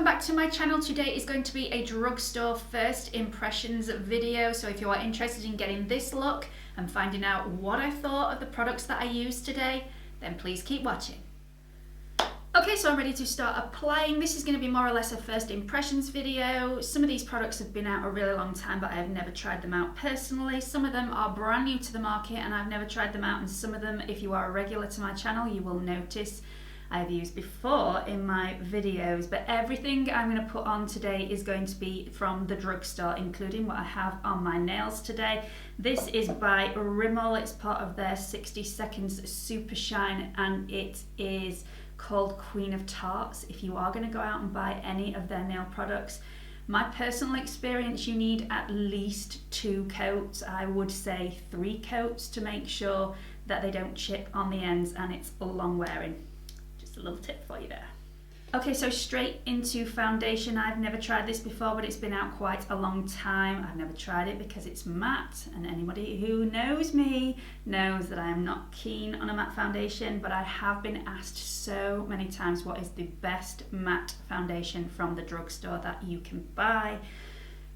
welcome back to my channel. Today is going to be a drugstore first impressions video. So if you are interested in getting this look and finding out what I thought of the products that I used today, then please keep watching. Okay, so I'm ready to start applying. This is going to be more or less a first impressions video. Some of these products have been out a really long time, but I have never tried them out personally. Some of them are brand new to the market and I've never tried them out, and some of them, if you are a regular to my channel, you will notice I've used before in my videos. But everything I'm going to put on today is going to be from the drugstore, including what I have on my nails today. This is by Rimmel. It's part of their 60 Seconds Super Shine, and it is called Queen of Tarts. If you are going to go out and buy any of their nail products, my personal experience, you need at least 2 coats. I would say 3 coats to make sure that they don't chip on the ends and it's long wearing. Just a little tip for you there. Okay, so straight into foundation. I've never tried this before, but it's been out quite a long time. I've never tried it because it's matte, and anybody who knows me knows that I am not keen on a matte foundation, but I have been asked so many times what is the best matte foundation from the drugstore that you can buy.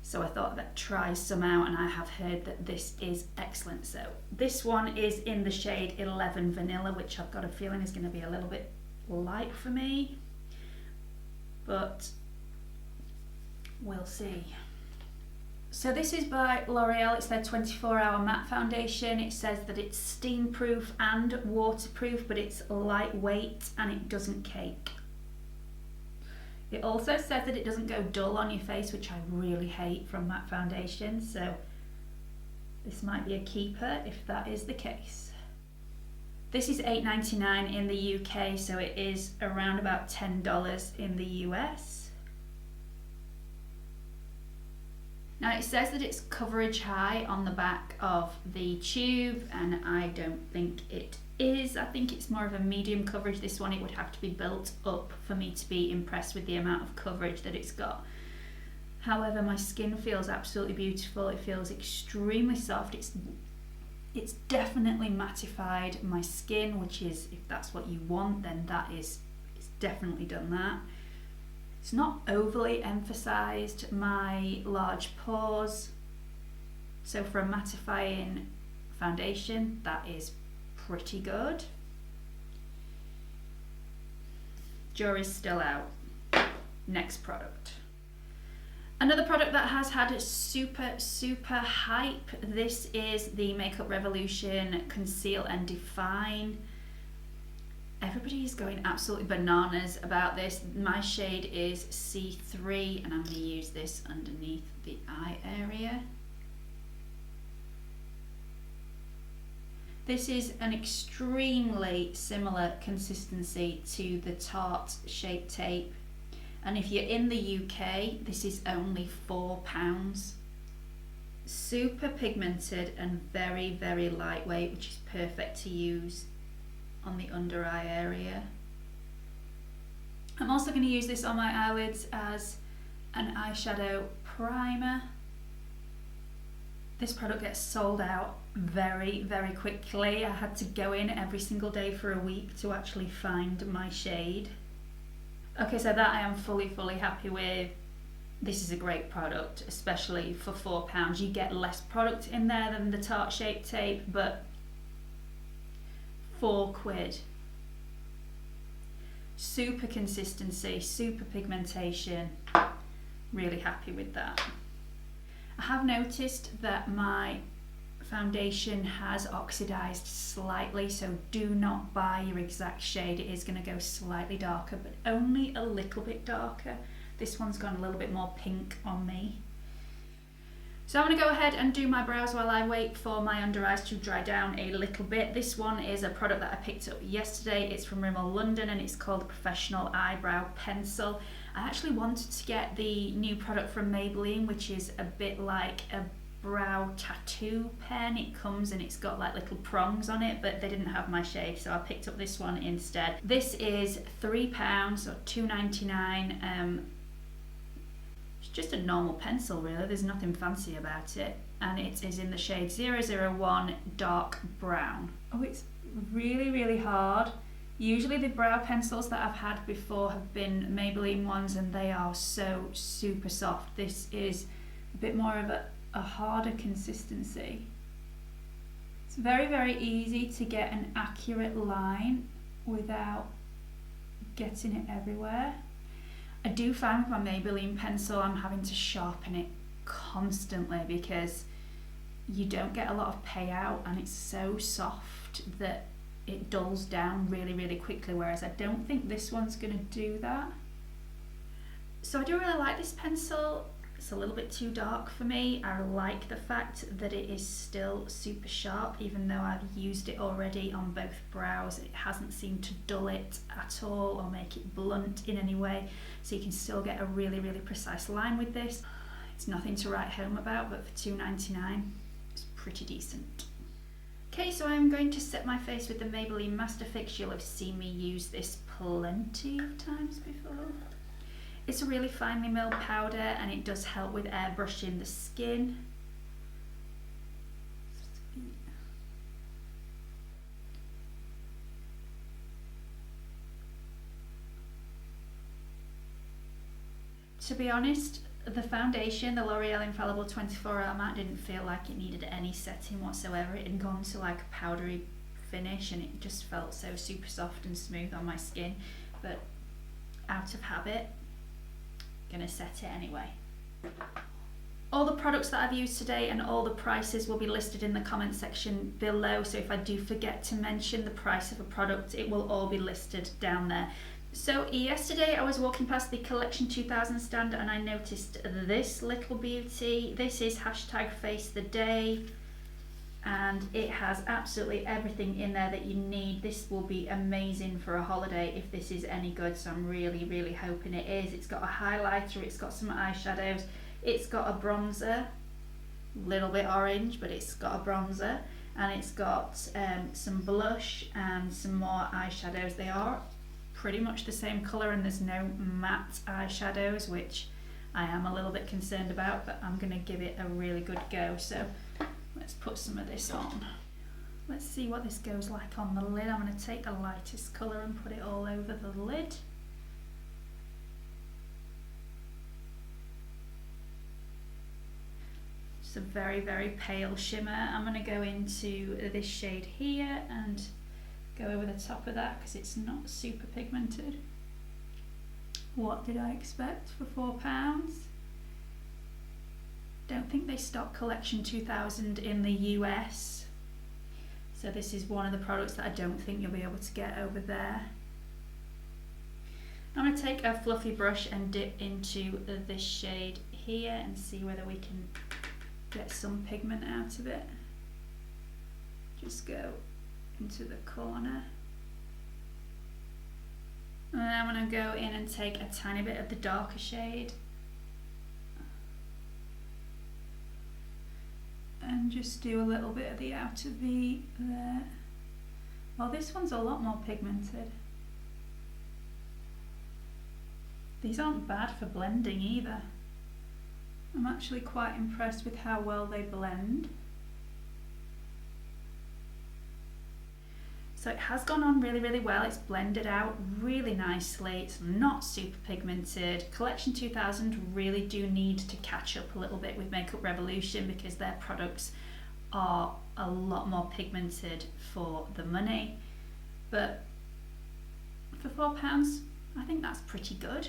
So I thought I'd try some out, and I have heard that this is excellent. So this one is in the shade 11 Vanilla, which I've got a feeling is going to be a little bit light for me, but we'll see. So this is by Loreal. It's their 24-hour matte foundation. It says that it's steam proof and waterproof, but it's lightweight and it doesn't cake. It also says that it doesn't go dull on your face, which I really hate from matte foundation, so this might be a keeper if that is the case. This is $8.99 in the UK, so it is around about $10 in the US. Now it says that it's coverage high on the back of the tube, and I don't think it is. I think it's more of a medium coverage. This one, it would have to be built up for me to be impressed with the amount of coverage that it's got. However, my skin feels absolutely beautiful. It feels extremely soft. It's definitely mattified my skin, which is, if that's what you want, then it's definitely done that. It's not overly emphasized my large pores. So for a mattifying foundation, that is pretty good. Jury's still out. Next product. Another product that has had super hype. This is the Makeup Revolution Conceal and Define. Everybody is going absolutely bananas about this. My shade is C3, and I'm going to use this underneath the eye area. This is an extremely similar consistency to the Tarte Shape Tape. And if you're in the UK, this is only £4. Super pigmented and very lightweight, which is perfect to use on the under eye area. I'm also going to use this on my eyelids as an eyeshadow primer. This product gets sold out very quickly. I had to go in every single day for a week to actually find my shade. Okay, so that I am fully happy with. This is a great product, especially for £4. You get less product in there than the Tarte Shape Tape, but £4. Super consistency, super pigmentation. Really happy with that. I have noticed that my foundation has oxidized slightly, so do not buy your exact shade. It is going to go slightly darker, but only a little bit darker. This one's gone a little bit more pink on me. So I'm going to go ahead and do my brows while I wait for my under eyes to dry down a little bit. This one is a product that I picked up yesterday. It's from Rimmel London, and it's called the Professional Eyebrow Pencil. I actually wanted to get the new product from Maybelline, which is a bit like a brow tattoo pen. It comes and it's got like little prongs on it, but they didn't have my shade, so I picked up this one instead. This is £3 or $2.99. It's just a normal pencil really, there's nothing fancy about it, and it is in the shade 001 Dark Brown. Oh, it's really hard. Usually the brow pencils that I've had before have been Maybelline ones and they are so super soft. This is a bit more of a harder consistency. It's very, very easy to get an accurate line without getting it everywhere. I do find with my Maybelline pencil I'm having to sharpen it constantly because you don't get a lot of payout and it's so soft that it dulls down really, really quickly, whereas I don't think this one's going to do that. So I do really like this pencil. It's a little bit too dark for me. I like the fact that it is still super sharp, even though I've used it already on both brows. It hasn't seemed to dull it at all or make it blunt in any way, so you can still get a really, really precise line with this. It's nothing to write home about, but for $2.99 it's pretty decent. Okay, so I'm going to set my face with the Maybelline Masterfix. You'll have seen me use this plenty of times before. It's a really finely milled powder and it does help with airbrushing the skin. To be honest, the foundation, the L'Oreal Infallible 24-hour matte, didn't feel like it needed any setting whatsoever. It had gone to like a powdery finish and it just felt so super soft and smooth on my skin, but out of habit, gonna set it anyway. All the products that I've used today and all the prices will be listed in the comment section below, so if I do forget to mention the price of a product, it will all be listed down there. So yesterday I was walking past the Collection 2000 stand and I noticed this little beauty. This is #FaceTheDay and it has absolutely everything in there that you need. This will be amazing for a holiday if this is any good, so I'm really, really hoping it is. It's got a highlighter, it's got some eyeshadows, it's got a bronzer, little bit orange, but it's got a bronzer, and it's got some blush and some more eyeshadows. They are pretty much the same colour and there's no matte eyeshadows, which I am a little bit concerned about, but I'm going to give it a really good go. So let's put some of this on. Let's see what this goes like on the lid. I'm going to take the lightest colour and put it all over the lid. It's a very, very pale shimmer. I'm going to go into this shade here and go over the top of that because it's not super pigmented. What did I expect for £4? Don't think they stock Collection 2000 in the US, so this is one of the products that I don't think you'll be able to get over there. I'm going to take a fluffy brush and dip into this shade here and see whether we can get some pigment out of it. Just go into the corner. And then I'm going to go in and take a tiny bit of the darker shade and just do a little bit of the outer V there. Well, this one's a lot more pigmented. These aren't bad for blending either. I'm actually quite impressed with how well they blend. So it has gone on really, really well. It's blended out really nicely. It's not super pigmented. Collection 2000 really do need to catch up a little bit with Makeup Revolution because their products are a lot more pigmented for the money. But for £4, I think that's pretty good.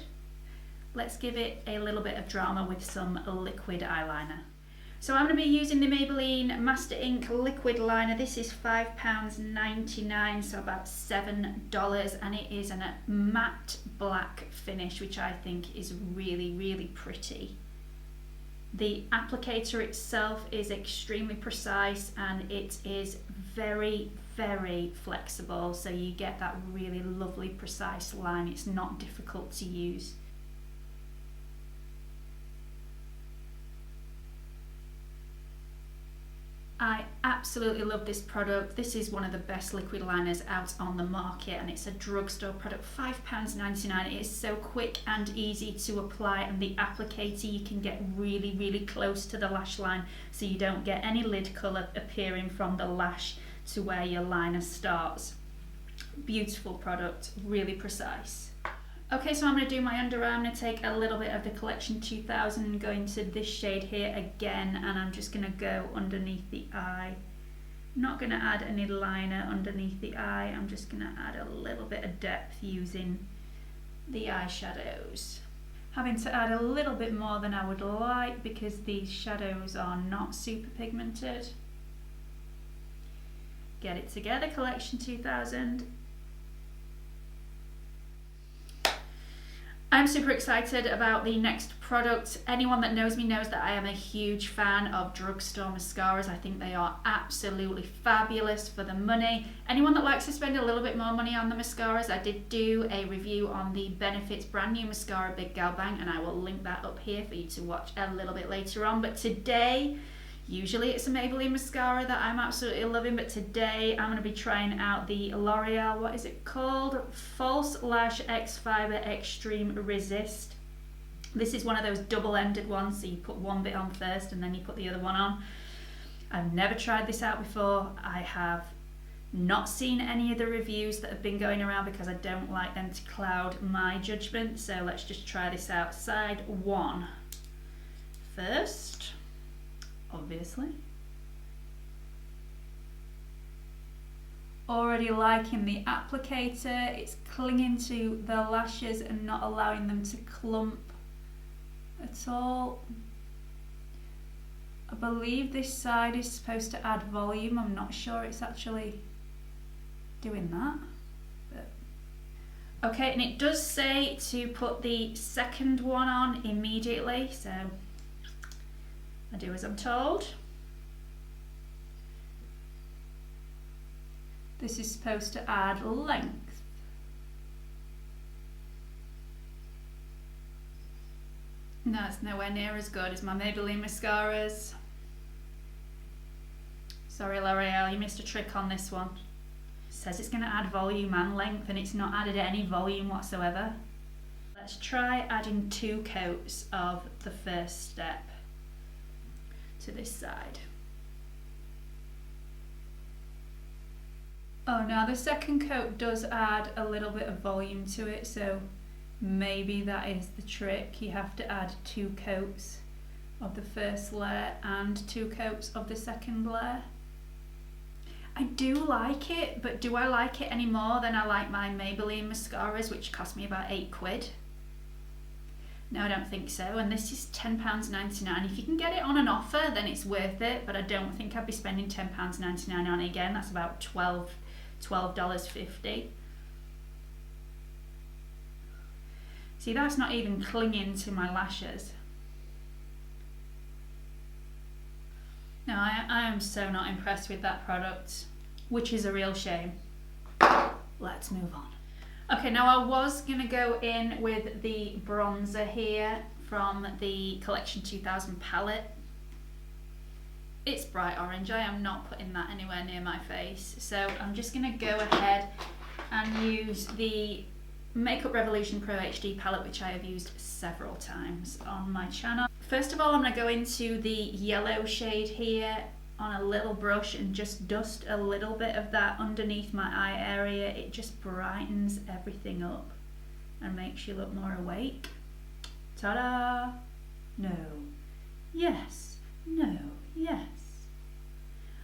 Let's give it a little bit of drama with some liquid eyeliner. So I'm going to be using the Maybelline MasterInk liquid liner. This is £5.99, so about $7, and it is a matte black finish, which I think is really, really pretty. The applicator itself is extremely precise and it is very, very flexible, so you get that really lovely precise line. It's not difficult to use. I absolutely love this product. This is one of the best liquid liners out on the market and it's a drugstore product, £5.99. It is so quick and easy to apply, and the applicator you can get really, really close to the lash line so you don't get any lid colour appearing from the lash to where your liner starts. Beautiful product, really precise. Okay, so I'm going to do my under eye. I'm going to take a little bit of the Collection 2000 and go into this shade here again, and I'm just going to go underneath the eye. I'm not going to add any liner underneath the eye, I'm just going to add a little bit of depth using the eyeshadows. Having to add a little bit more than I would like because these shadows are not super pigmented. Get it together, Collection 2000. I'm super excited about the next product. Anyone that knows me knows that I am a huge fan of drugstore mascaras. I think they are absolutely fabulous for the money. Anyone that likes to spend a little bit more money on the mascaras, I did do a review on the Benefit's brand new mascara, Big Gal Bang, and I will link that up here for you to watch a little bit later on. But today, usually it's a Maybelline mascara that I'm absolutely loving, but today I'm going to be trying out the Loreal, what is it called? False Lash X Fibre Extreme Resist. This is one of those double-ended ones, so you put one bit on first and then you put the other one on. I've never tried this out before. I have not seen any of the reviews that have been going around because I don't like them to cloud my judgment, so let's just try this out. Side one first. Obviously. Already liking the applicator, it's clinging to the lashes and not allowing them to clump at all. I believe this side is supposed to add volume, I'm not sure it's actually doing that. But okay, and it does say to put the second one on immediately, so I do as I'm told. This is supposed to add length. No, it's nowhere near as good as my Maybelline mascaras. Sorry L'Oreal, you missed a trick on this one. It says it's going to add volume and length and it's not added any volume whatsoever. Let's try adding 2 coats of the first step to this side. Oh, now the second coat does add a little bit of volume to it, so maybe that is the trick. You have to add 2 coats of the first layer and 2 coats of the second layer. I do like it, but do I like it any more than I like my Maybelline mascaras, which cost me about £8? No, I don't think so, and this is £10.99. If you can get it on an offer, then it's worth it, but I don't think I'd be spending £10.99 on it again. That's about $12.50. See, that's not even clinging to my lashes. No, I am so not impressed with that product, which is a real shame. Let's move on. Okay, now I was going to go in with the bronzer here from the Collection 2000 palette. It's bright orange, I am not putting that anywhere near my face. So I'm just going to go ahead and use the Makeup Revolution Pro HD palette, which I have used several times on my channel. First of all, I'm going to go into the yellow shade here on a little brush and just dust a little bit of that underneath my eye area. It just brightens everything up and makes you look more awake. Ta-da! No. Yes. No. Yes.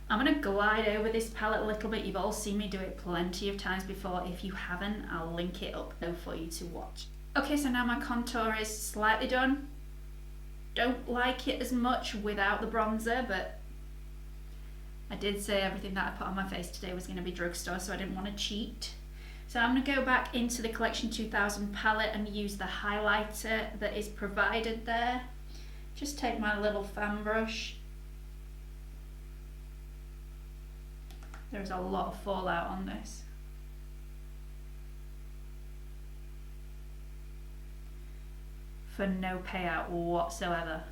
I'm going to glide over this palette a little bit. You've all seen me do it plenty of times before. If you haven't, I'll link it up below for you to watch. Okay, so now my contour is slightly done. Don't like it as much without the bronzer, but I did say everything that I put on my face today was going to be drugstore, so I didn't want to cheat. So I'm going to go back into the Collection 2000 palette and use the highlighter that is provided there. Just take my little fan brush. There's a lot of fallout on this. For no payout whatsoever.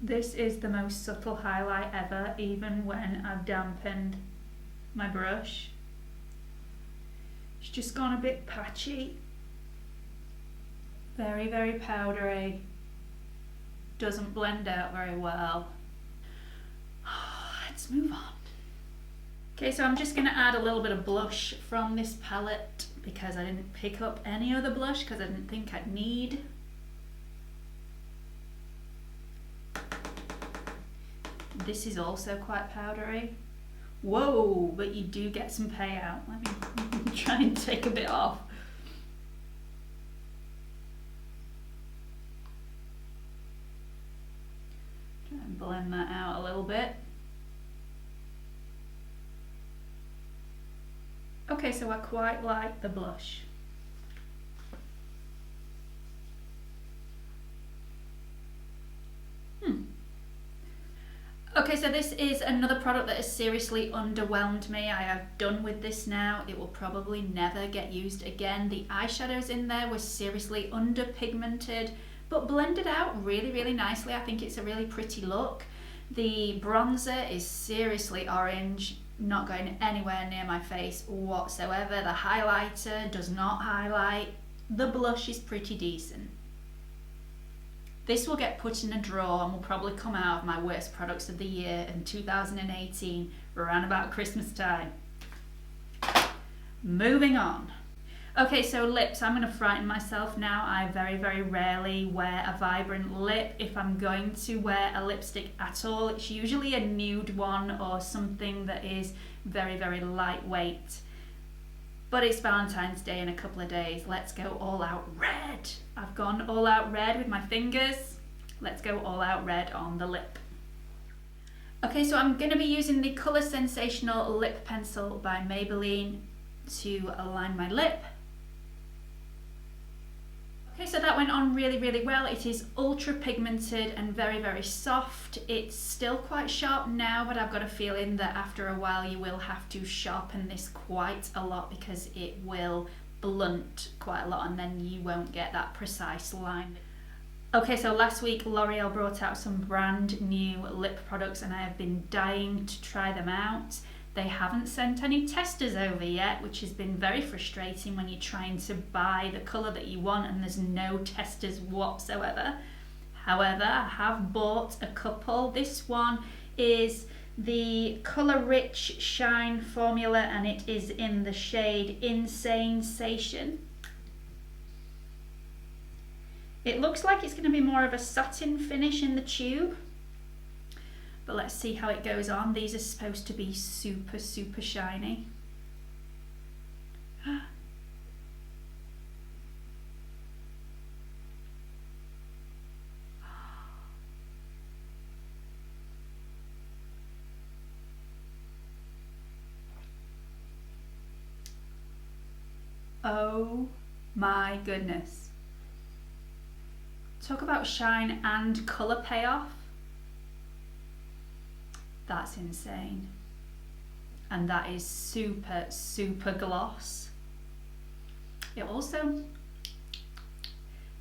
This is the most subtle highlight ever, even when I've dampened my brush. It's just gone a bit patchy. Very, very powdery. Doesn't blend out very well. Let's move on. Okay, so I'm just going to add a little bit of blush from this palette because I didn't pick up any other blush because I didn't think I'd need. This is also quite powdery. Whoa, but you do get some payout. Let me try and take a bit off. Try and blend that out a little bit. Okay, so I quite like the blush. Okay, so this is another product that has seriously underwhelmed me. I have done with this now. It will probably never get used again. The eyeshadows in there were seriously underpigmented, but blended out really, really nicely. I think it's a really pretty look. The bronzer is seriously orange, not going anywhere near my face whatsoever. The highlighter does not highlight. The blush is pretty decent. This will get put in a drawer and will probably come out of my worst products of the year in 2018, around about Christmas time. Moving on. Okay, so lips. I'm going to frighten myself now. I very, very rarely wear a vibrant lip. If I'm going to wear a lipstick at all, it's usually a nude one or something that is very, very lightweight. But it's Valentine's Day in a couple of days. Let's go all out red. I've gone all out red with my fingers. Let's go all out red on the lip. Okay, so I'm going to be using the Colour Sensational Lip Pencil by Maybelline to align my lip. Okay, so that went on really, really well. It is ultra pigmented and very, very soft. It's still quite sharp now, but I've got a feeling that after a while you will have to sharpen this quite a lot because it will blunt quite a lot and then you won't get that precise line. Okay, so last week L'Oreal brought out some brand new lip products and I have been dying to try them out. They haven't sent any testers over yet, which has been very frustrating when you're trying to buy the colour that you want and there's no testers whatsoever. However, I have bought a couple. This one is the Colour Riche Shine formula and it is in the shade Insanesation. It looks like it's going to be more of a satin finish in the tube. But let's see how it goes on. These are supposed to be super, super shiny. Oh my goodness. Talk about shine and colour payoff. That's insane. And that is super, super gloss. It also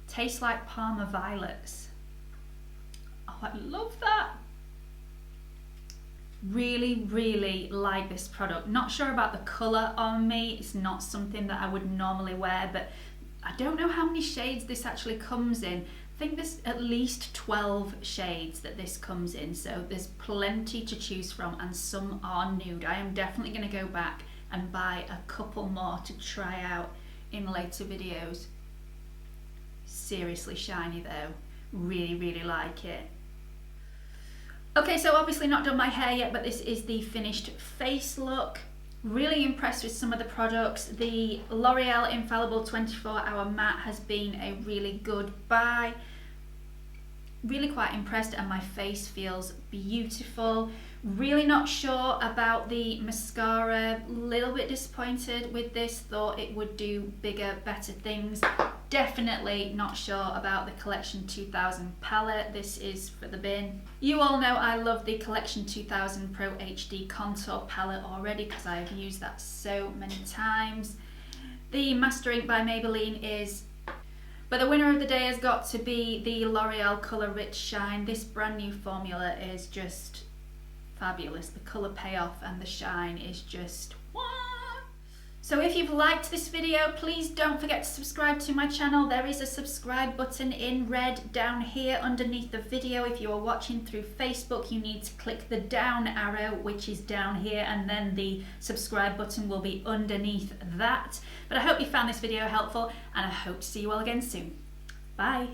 tastes like Parma violets. Oh, I love that. Really, really like this product. Not sure about the colour on me. It's not something that I would normally wear, but I don't know how many shades this actually comes in. I think there's at least 12 shades that this comes in, so there's plenty to choose from and some are nude. I am definitely going to go back and buy a couple more to try out in later videos. Seriously shiny though. Really, really like it. Okay, so obviously not done my hair yet, but this is the finished face look. Really impressed with some of the products. The L'Oreal Infallible 24-hour matte has been a really good buy. Really quite impressed and my face feels beautiful. Really not sure about the mascara. Little bit disappointed with this. Thought it would do bigger, better things. Definitely not sure about the Collection 2000 palette. This is for the bin. You all know I love the Collection 2000 Pro HD Contour palette already because I have used that so many times. The MasterInk by Maybelline is... But the winner of the day has got to be the L'Oreal Colour Riche Shine. This brand new formula is just fabulous. The colour payoff and the shine is just... So if you've liked this video, please don't forget to subscribe to my channel. There is a subscribe button in red down here underneath the video. If you are watching through Facebook, you need to click the down arrow, which is down here, and then the subscribe button will be underneath that. But I hope you found this video helpful, and I hope to see you all again soon. Bye.